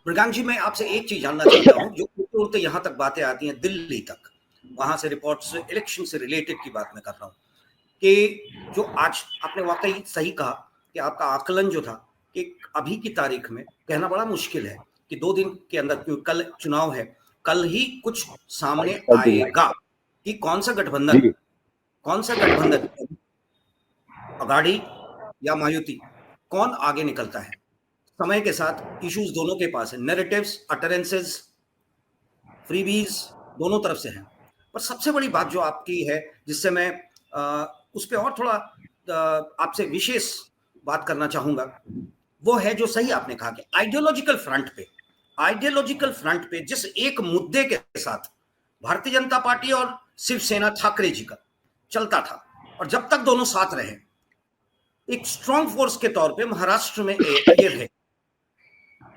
मृगांक जी, मैं आपसे एक चीज जानना चाहता हूँ। जो उड़ते उड़ते यहाँ तक बातें आती हैं दिल्ली तक, वहां से रिपोर्ट्स, इलेक्शन से रिलेटेड की बात मैं कर रहा हूँ, कि जो आज आपने वाकई सही कहा कि आपका आकलन जो था कि अभी की तारीख में कहना बड़ा मुश्किल है कि 2 दिन के अंदर, क्योंकि कल चुनाव है, कल ही कुछ सामने आएगा कि कौन सा गठबंधन, अगाड़ी या मायावती, कौन आगे निकलता है। समय के साथ इश्यूज दोनों के पास है, नैरेटिव्स, अटरेंसेस, फ्रीबीज दोनों तरफ से हैं। पर सबसे बड़ी बात जो आपकी है, जिससे मैं उस पर और थोड़ा आपसे विशेष बात करना चाहूंगा, वो है जो सही आपने कहा कि आइडियोलॉजिकल फ्रंट पे जिस एक मुद्दे के साथ भारतीय जनता पार्टी और शिवसेना ठाकरे जी का चलता था, और जब तक दोनों साथ रहे एक स्ट्रॉन्ग फोर्स के तौर पे महाराष्ट्र में ये रहे,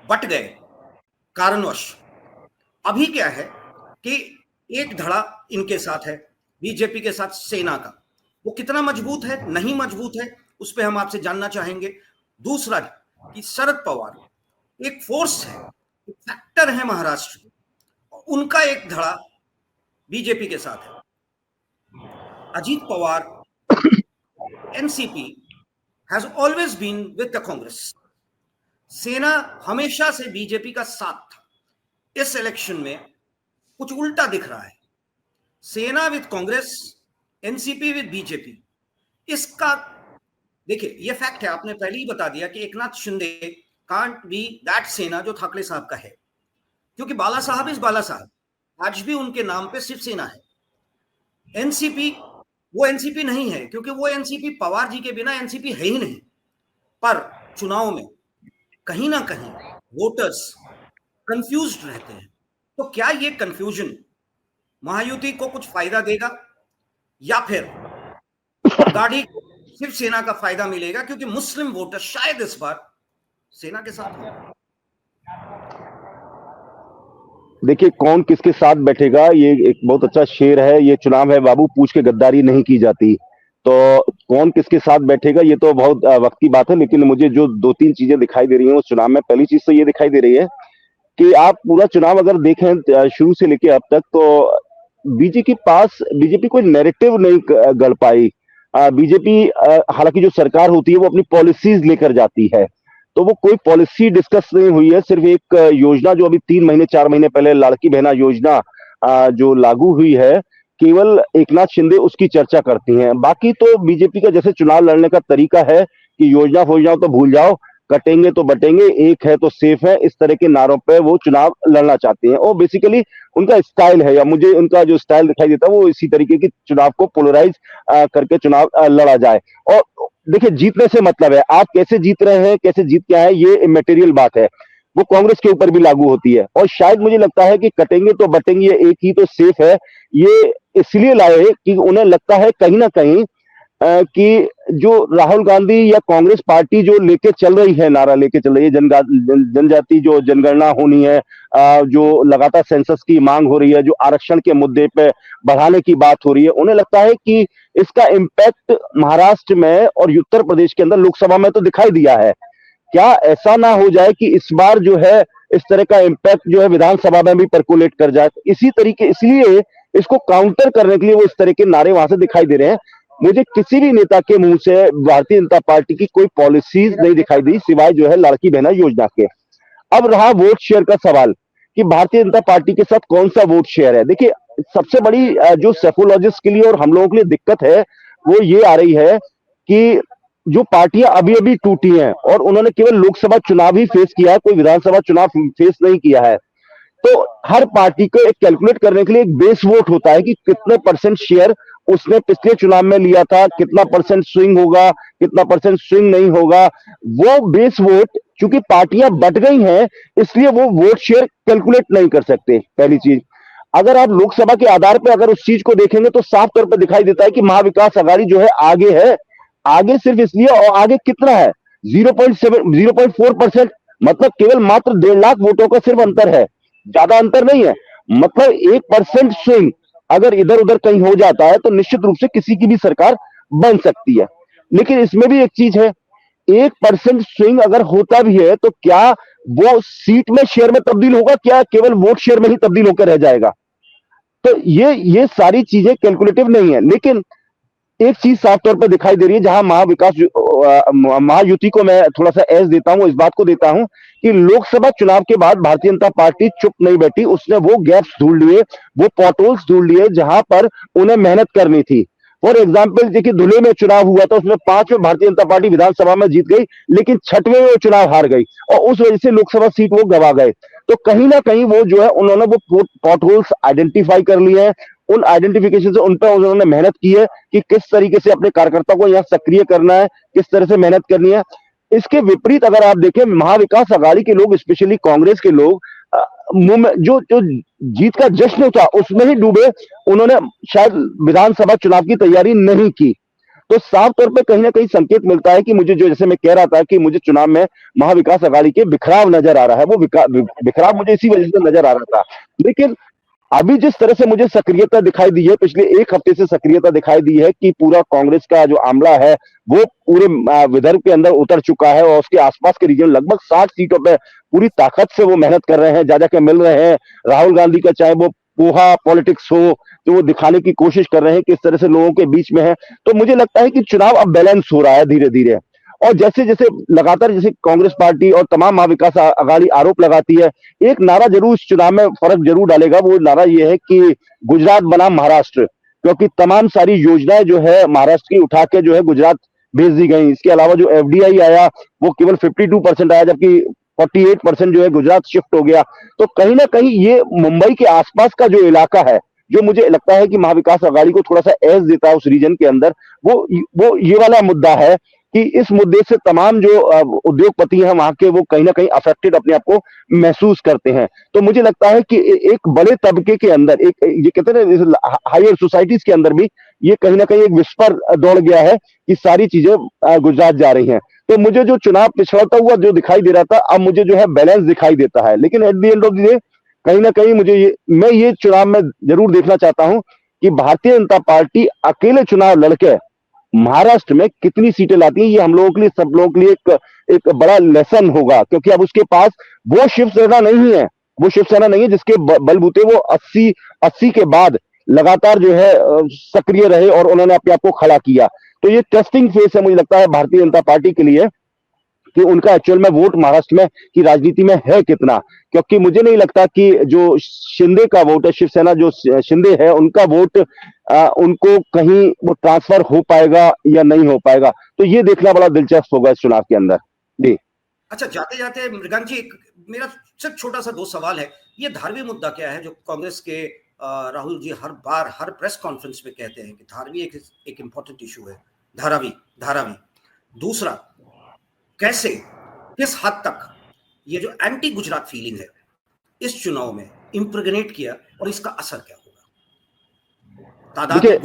बट गए कारणवश। अभी क्या है कि एक धड़ा इनके साथ है, बीजेपी के साथ सेना का, वो कितना मजबूत है, नहीं मजबूत है, उस पर हम आपसे जानना चाहेंगे। दूसरा कि शरद पवार एक फोर्स है, एक फैक्टर है महाराष्ट्र में, उनका एक धड़ा बीजेपी के साथ है। Ajit Pawar, NCP has always been with the Congress. Sena हमेशा से बीजेपी का साथ था। इस इलेक्शन में कुछ उल्टा दिख रहा है, सेना with Congress, NCP with BJP. इसका देखिए, ये फैक्ट है, आपने पहले ही बता दिया कि Eknath Shinde can't be that सेना जो ठाकरे साहब का है, क्योंकि बाला साहब इज बाला साहब, आज भी उनके नाम पे सिर्फ सेना है। एनसीपी वो एनसीपी नहीं है, क्योंकि वो एनसीपी पवार जी के बिना एनसीपी है ही नहीं। पर चुनाव में कहीं ना कहीं वोटर्स कंफ्यूज्ड रहते हैं, तो क्या ये कंफ्यूजन महायुति को कुछ फायदा देगा, या फिर गाड़ी शिवसेना का फायदा मिलेगा, क्योंकि मुस्लिम वोटर शायद इस बार सेना के साथ होगा। देखिए, कौन किसके साथ बैठेगा, ये एक बहुत अच्छा शेर है, ये चुनाव है बाबू, पूछ के गद्दारी नहीं की जाती। तो कौन किसके साथ बैठेगा ये तो बहुत वक्त की बात है, लेकिन मुझे जो 2-3 चीजें दिखाई दे रही हैं उस चुनाव में, पहली चीज तो ये दिखाई दे रही है कि आप पूरा चुनाव अगर देखें शुरू से लेके अब तक, तो बीजेपी कोई नैरेटिव नहीं गढ़ पाई। बीजेपी हालांकि जो सरकार होती है वो अपनी पॉलिसीज लेकर जाती है, तो वो कोई पॉलिसी डिस्कस नहीं हुई है। सिर्फ एक योजना जो अभी 3-4 महीने पहले लाड़की बहना योजना जो लागू हुई है, केवल एकनाथ शिंदे उसकी चर्चा करती हैं। बाकी तो बीजेपी का जैसे चुनाव लड़ने का तरीका है कि योजना फोजना तो भूल जाओ, कटेंगे तो बटेंगे, एक है तो सेफ है, इस तरह के नारों पे वो चुनाव लड़ना चाहते हैं। और बेसिकली उनका स्टाइल है, या मुझे उनका जो स्टाइल दिखाई देता है वो इसी तरीके की चुनाव को पोलराइज करके चुनाव लड़ा जाए। और देखिए, जीतने से मतलब है, आप कैसे जीत रहे हैं, कैसे जीत के आए, ये इमेटेरियल बात है, वो कांग्रेस के ऊपर भी लागू होती है। और शायद मुझे लगता है कि कटेंगे तो बटेंगे, एक ही तो सेफ है, ये इसलिए लाए कि उन्हें लगता है कहीं ना कहीं कि जो राहुल गांधी या कांग्रेस पार्टी जो लेके चल रही है, नारा लेके चल रही है, जनजाति जो जनगणना होनी है, जो लगातार सेंसस की मांग हो रही है, जो आरक्षण के मुद्दे पे बढ़ाने की बात हो रही है, उन्हें लगता है कि इसका इम्पैक्ट महाराष्ट्र में और उत्तर प्रदेश के अंदर लोकसभा में तो दिखाई दिया है। क्या ऐसा ना हो जाए कि इस बार जो है इस तरह का इम्पैक्ट जो है विधानसभा में भी परकुलेट कर जाए। इसलिए इसको काउंटर करने के लिए वो इस तरह के नारे वहां से दिखाई दे रहे हैं। मुझे किसी भी नेता के मुंह से भारतीय जनता पार्टी की कोई पॉलिसीज नहीं दिखाई दी, सिवाय जो है लड़की बहना योजना के। अब रहा वोट शेयर का सवाल कि भारतीय जनता पार्टी के साथ कौन सा वोट शेयर है। देखिए, सबसे बड़ी जो सेफोलॉजिस्ट के लिए और हम लोगों के लिए दिक्कत है वो ये आ रही है कि जो पार्टियां अभी अभी टूटी हैं और उन्होंने केवल लोकसभा चुनाव ही फेस किया है, कोई विधानसभा चुनाव फेस नहीं किया है, तो हर पार्टी को एक कैलकुलेट करने के लिए एक बेस वोट होता है कि कितने परसेंट शेयर उसने पिछले चुनाव में लिया था, कितना परसेंट स्विंग होगा, कितना परसेंट स्विंग नहीं होगा। वो बेस वोट, चूंकि पार्टियां बट गई हैं, इसलिए वो वोट शेयर कैलकुलेट नहीं कर सकते। पहली चीज, अगर आप लोकसभा के आधार पर अगर उस चीज को देखेंगे तो साफ तौर पर दिखाई देता है कि महाविकास अघाड़ी जो है आगे है। आगे सिर्फ इसलिए, और आगे कितना है, 0.4%, मतलब केवल मात्र 1.5 लाख वोटों का सिर्फ अंतर है, ज्यादा अंतर नहीं है। मतलब 1% स्विंग अगर इधर उधर कहीं हो जाता है तो निश्चित रूप से किसी की भी सरकार बन सकती है। लेकिन इसमें भी एक चीज है, 1% स्विंग अगर होता भी है तो क्या वो सीट में शेयर में तब्दील होगा, क्या केवल वोट शेयर में ही तब्दील होकर रह जाएगा? तो ये सारी चीजें कैलकुलेटिव नहीं है। लेकिन एक चीज साफ तौर पर दिखाई दे रही है, जहां महायुति को मैं थोड़ा सा एज देता हूं, इस बात को देता हूं कि लोकसभा चुनाव के बाद भारतीय जनता पार्टी चुप नहीं बैठी, उसने वो गैप्स ढूंढ लिए, वो पॉटहोल्स ढूंढ लिए जहां पर उन्हें मेहनत करनी थी। फॉर एग्जाम्पल, देखिए धुले में चुनाव हुआ था, उसमें 5 में भारतीय जनता पार्टी विधानसभा में जीत गई, लेकिन 6वें में वो चुनाव हार गई और उस वजह से लोकसभा सीट वो गवा गए। तो कहीं ना कहीं वो जो है, उन्होंने वो पॉटहोल्स आइडेंटिफाई कर लिए हैं, उन आइडेंटिफिकेशन से उन पर उन्होंने मेहनत की है कि किस तरीके से अपने कार्यकर्ता को यहाँ सक्रिय करना है, किस तरह से मेहनत करनी है। इसके विपरीत अगर आप देखें, महाविकास अघाड़ी के लोग, स्पेशली कांग्रेस के लोग, जो जो जीत का जश्न था उसमें ही डूबे, उन्होंने शायद विधानसभा चुनाव की तैयारी नहीं की। तो साफ तौर पे कहीं ना कहीं संकेत मिलता है कि मुझे, जो जैसे मैं कह रहा था कि मुझे चुनाव में महाविकास अघाड़ी के बिखराव नजर आ रहा है, वो बिखराव मुझे इसी वजह से नजर आ रहा था। लेकिन अभी जिस तरह से मुझे सक्रियता दिखाई दी है, पिछले एक हफ्ते से सक्रियता दिखाई दी है कि पूरा कांग्रेस का जो आंवला है वो पूरे विदर्भ के अंदर उतर चुका है और उसके आसपास के रीजन लगभग 60 सीटों पे पूरी ताकत से वो मेहनत कर रहे हैं, जा जाके मिल रहे हैं। राहुल गांधी का चाहे वो पोहा पॉलिटिक्स हो, तो वो दिखाने की कोशिश कर रहे हैं किस तरह से लोगों के बीच में है। तो मुझे लगता है कि चुनाव अब बैलेंस हो रहा है धीरे धीरे। और जैसे जैसे लगातार जैसे कांग्रेस पार्टी और तमाम महाविकास अघाड़ी आरोप लगाती है, एक नारा जरूर इस चुनाव में फर्क जरूर डालेगा। वो नारा ये है कि गुजरात बनाम महाराष्ट्र, क्योंकि तमाम सारी योजनाएं जो है महाराष्ट्र की उठा के जो है गुजरात भेज दी गई। इसके अलावा जो एफडीआई आया वो केवल 52% आया, जबकि 48% जो है गुजरात शिफ्ट हो गया। तो कहीं ना कहीं ये मुंबई के आसपास का जो इलाका है, जो मुझे लगता है कि महाविकास अघाड़ी को थोड़ा सा एज देता है उस रीजन के अंदर, वो ये वाला मुद्दा है कि इस मुद्दे से तमाम जो उद्योगपति हैं वहां के, वो कहीं ना कहीं अफेक्टेड अपने आप को महसूस करते हैं। तो मुझे लगता है कि एक बड़े तबके के अंदर, एक ये कहते हैं हायर सोसाइटीज के अंदर भी ये कहीं ना कहीं एक विस्पर दौड़ गया है कि सारी चीजें गुजरात जा रही हैं। तो मुझे जो चुनाव पिछड़ता हुआ जो दिखाई दे रहा था, अब मुझे जो है बैलेंस दिखाई देता है। लेकिन at the end of the day कहीं ना कहीं मैं ये चुनाव में जरूर देखना चाहता हूं कि भारतीय जनता पार्टी अकेले चुनाव लड़के महाराष्ट्र में कितनी सीटें लाती है। ये हम लोगों के लिए, सब लोगों के लिए एक बड़ा लेसन होगा, क्योंकि अब उसके पास वो शिवसेना नहीं है, जिसके बलबूते वो 80 के बाद लगातार जो है सक्रिय रहे और उन्होंने अपने आप को खड़ा किया। तो ये टेस्टिंग फेस है मुझे लगता है भारतीय जनता पार्टी के लिए कि उनका एक्चुअल में वोट महाराष्ट्र में की राजनीति में है कितना। क्योंकि मुझे नहीं लगता कि जो शिंदे का वोट है, शिवसेना जो शिंदे है, उनका वोट उनको कहीं वो ट्रांसफर हो पाएगा या नहीं हो पाएगा। तो ये देखना बड़ा दिलचस्प होगा इस चुनाव के अंदर। जी अच्छा, जाते जाते मृगांक जी, मेरा सिर्फ छोटा सा 2 सवाल है। ये धारवी मुद्दा क्या है जो कांग्रेस के राहुल जी हर बार हर प्रेस कॉन्फ्रेंस में कहते हैं कि धारवी एक इंपॉर्टेंट इशू है, धारावी। दूसरा, कैसे, किस हद तक ये जो एंटी गुजरात फीलिंग है इस चुनाव में इम्प्रेगनेट किया और इसका असर क्या होगा? देखिए,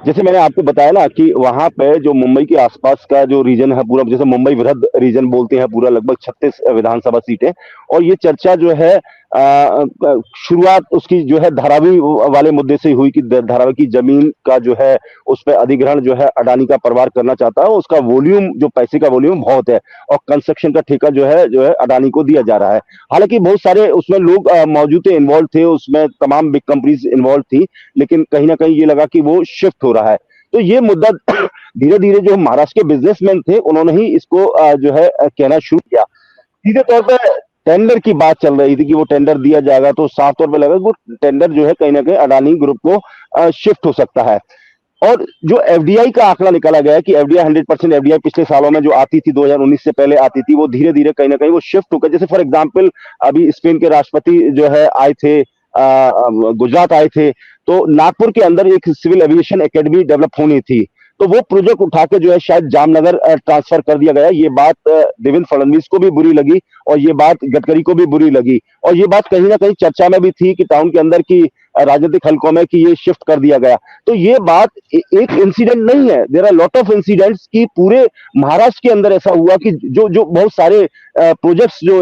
जैसे मैंने आपको बताया ना कि वहां पे जो मुंबई के आसपास का जो रीजन है पूरा, जैसे मुंबई वृहद रीजन बोलते हैं पूरा, लगभग 36 विधानसभा सीटें। और ये चर्चा जो है शुरुआत उसकी जो है धारावी वाले मुद्दे से हुई कि धारावी की जमीन का जो है उस पर अधिग्रहण जो है अडानी का परिवार करना चाहता है। उसका वॉल्यूम, जो पैसे का वॉल्यूम बहुत है और कंस्ट्रक्शन का ठेका जो है अडानी को दिया जा रहा है। हालांकि बहुत सारे उसमें लोग मौजूद थे, इन्वॉल्व थे, उसमें तमाम बिग कंपनीज इन्वॉल्व थी, लेकिन कहीं ना कहीं ये लगा कि वो शिफ्ट हो रहा है। तो ये मुद्दा धीरे धीरे जो महाराष्ट्र के बिजनेसमैन थे उन्होंने ही इसको जो है कहना शुरू किया। सीधे तौर पर टेंडर की बात चल रही थी कि वो टेंडर दिया जाएगा, तो साफ तौर पर लगा वो टेंडर जो है कहीं ना कहीं अडानी ग्रुप को शिफ्ट हो सकता है। और जो एफडीआई का आंकड़ा निकाला गया है कि एफडीआई 100% एफडीआई पिछले सालों में जो आती थी 2019 से पहले आती थी, वो धीरे धीरे कहीं ना कहीं वो शिफ्ट होकर, जैसे फॉर एग्जांपल अभी स्पेन के राष्ट्रपति जो है आए थे, गुजरात आए थे, तो नागपुर के अंदर एक सिविल एविएशन एकेडमी डेवलप होनी थी, तो वो प्रोजेक्ट उठा के जो है शायद जामनगर ट्रांसफर कर दिया गया। ये बात देवेंद्र फडणवीस को भी बुरी लगी और ये बात गडकरी को भी बुरी लगी और ये बात कहीं ना कहीं चर्चा में भी थी कि टाउन के अंदर की राजनीतिक हलकों में कि ये शिफ्ट कर दिया गया। तो ये बात एक इंसिडेंट नहीं है, there are lot of incidents कि पूरे महाराष्ट्र के अंदर ऐसा हुआ कि जो बहुत सारे प्रोजेक्ट्स जो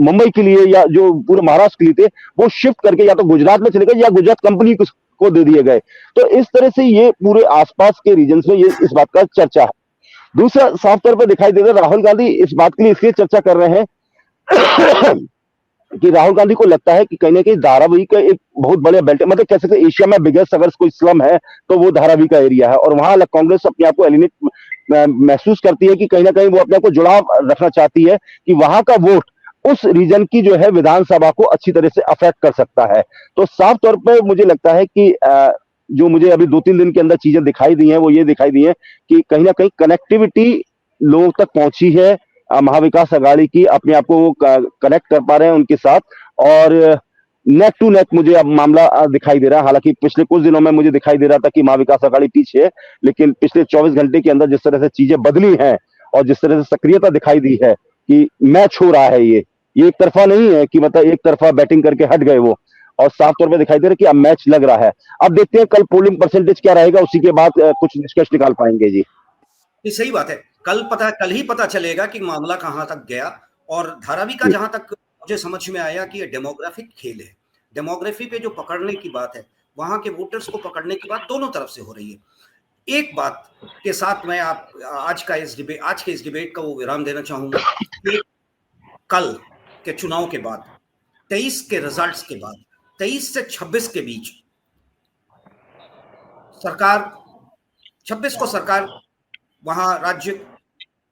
मुंबई के लिए या जो पूरे महाराष्ट्र के लिए थे वो शिफ्ट करके या तो गुजरात में चले गए या गुजरात कंपनी को दे दिए गए। तो इस तरह से ये पूरे आसपास के रीजन में ये इस बात का चर्चा है। दूसरा साफ तौर पर दिखाई देता है, राहुल गांधी इस बात के लिए इसलिए चर्चा कर रहे हैं कि राहुल गांधी को लगता है कि कहीं ना कहीं धारावी का एक बहुत बड़े बेल्ट, मतलब कह सकते एशिया में बिगेस्ट अगर कोई स्लम है तो वो धारावी का एरिया है, और वहां कांग्रेस अपने आप को एलिनेट महसूस करती है कि कहीं ना कहीं वो अपने आप को जुड़ाव रखना चाहती है कि वहां का वोट उस रीजन की जो है विधानसभा को अच्छी तरह से अफेक्ट कर सकता है। तो साफ तौर पर मुझे लगता है कि जो मुझे अभी 2-3 दिन के अंदर चीजें दिखाई दी हैं वो ये दिखाई दी है कि कहीं ना कहीं कनेक्टिविटी लोगों तक पहुंची है, महाविकास अघाड़ी की अपने आप को कनेक्ट कर पा रहे हैं उनके साथ, और नेक टू नेक मुझे अब मामला दिखाई दे रहा है। हालांकि पिछले कुछ दिनों में मुझे दिखाई दे रहा था कि महाविकास अघाड़ी पीछे है, लेकिन पिछले 24 घंटे के अंदर जिस तरह से चीजें बदली हैं और जिस तरह से सक्रियता दिखाई दी है कि मैच हो रहा है, ये एक तरफा नहीं है कि मतलब एक तरफा बैटिंग करके हट गए वो, और साफ तौर पे दिखाई दे रहा है कि अब मैच लग रहा है। अब देखते हैं कल पोलिंग परसेंटेज क्या रहेगा, उसी के बाद कुछ निष्कर्ष निकाल पाएंगे जी। ये सही बात है, कल ही पता चलेगा कि मामला कहां तक गया। और धारावी का जहां तक मुझे समझ में आया कि ये डेमोग्राफिक खेल है, डेमोग्राफी पे जो पकड़ने की बात है, वहां के वोटर्स को पकड़ने की बात दोनों तरफ से हो रही है। एक बात के साथ मैं आज के इस डिबेट का वो विराम देना चाहूंगा कि कल के चुनाव के बाद 23 के रिजल्ट्स के बाद 23 से 26 के बीच सरकार 26 को सरकार वहां राज्य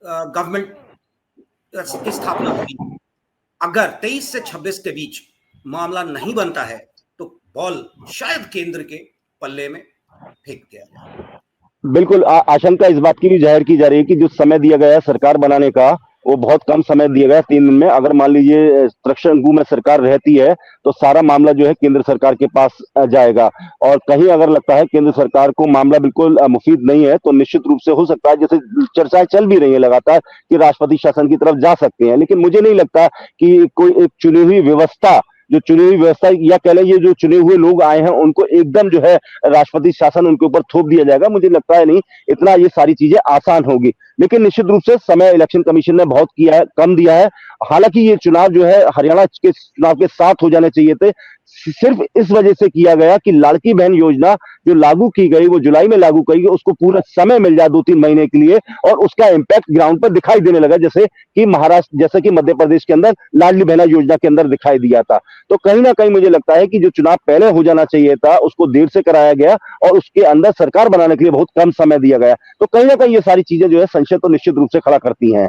गवर्नमेंट की स्थापना होगी। अगर 23 से 26 के बीच मामला नहीं बनता है तो बॉल शायद केंद्र के पल्ले में फेंक दिया जाए। बिल्कुल आशंका इस बात की भी जाहिर की जा रही है कि जो समय दिया गया है सरकार बनाने का वो बहुत कम समय दिया गया है, 3 दिन में। अगर मान लीजिए त्रिशंकु में सरकार रहती है तो सारा मामला जो है केंद्र सरकार के पास जाएगा, और कहीं अगर लगता है केंद्र सरकार को मामला बिल्कुल मुफीद नहीं है तो निश्चित रूप से हो सकता है, जैसे चर्चाएं चल भी रही है लगातार, कि राष्ट्रपति शासन की तरफ जा सकते हैं। लेकिन मुझे नहीं लगता कि कोई एक चुनी हुई व्यवस्था या कह लें ये जो चुने हुए लोग आए हैं उनको एकदम जो है राष्ट्रपति शासन उनके ऊपर थोप दिया जाएगा। मुझे लगता है नहीं इतना ये सारी चीजें आसान होगी, लेकिन निश्चित रूप से समय इलेक्शन कमीशन ने बहुत किया है, कम दिया है। हालांकि ये चुनाव जो है हरियाणा के चुनाव के साथ हो जाने चाहिए थे, सिर्फ इस वजह से किया गया कि लाड़की बहन योजना जो लागू की गई वो जुलाई में लागू की गई, उसको पूरा समय मिल जाए 2-3 महीने के लिए, और उसका इंपैक्ट ग्राउंड पर दिखाई देने लगा, जैसे कि महाराष्ट्र, जैसे कि मध्य प्रदेश के अंदर लाडली बहना योजना के अंदर दिखाई दिया था। तो कहीं ना कहीं मुझे लगता है कि जो चुनाव पहले हो जाना चाहिए था उसको देर से कराया गया और उसके अंदर सरकार बनाने के लिए बहुत कम समय दिया गया। तो कहीं ना कहीं ये सारी चीजें जो है संशय तो निश्चित रूप से खड़ा करती हैं।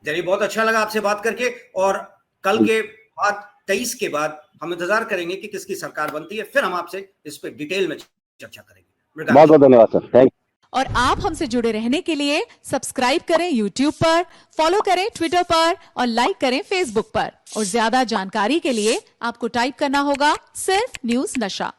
चलिए, बहुत अच्छा लगा आपसे बात करके, और कल के बाद 23 के बाद हम इंतजार करेंगे कि किसकी सरकार बनती है, फिर हम आपसे इस पे डिटेल में चर्चा करेंगे। बहुत बहुत धन्यवाद सर, थैंक यू। और आप हमसे जुड़े रहने के लिए सब्सक्राइब करें YouTube पर, फॉलो करें Twitter पर और लाइक करें Facebook पर। और ज्यादा जानकारी के लिए आपको टाइप करना होगा सिर्फ न्यूज नशा।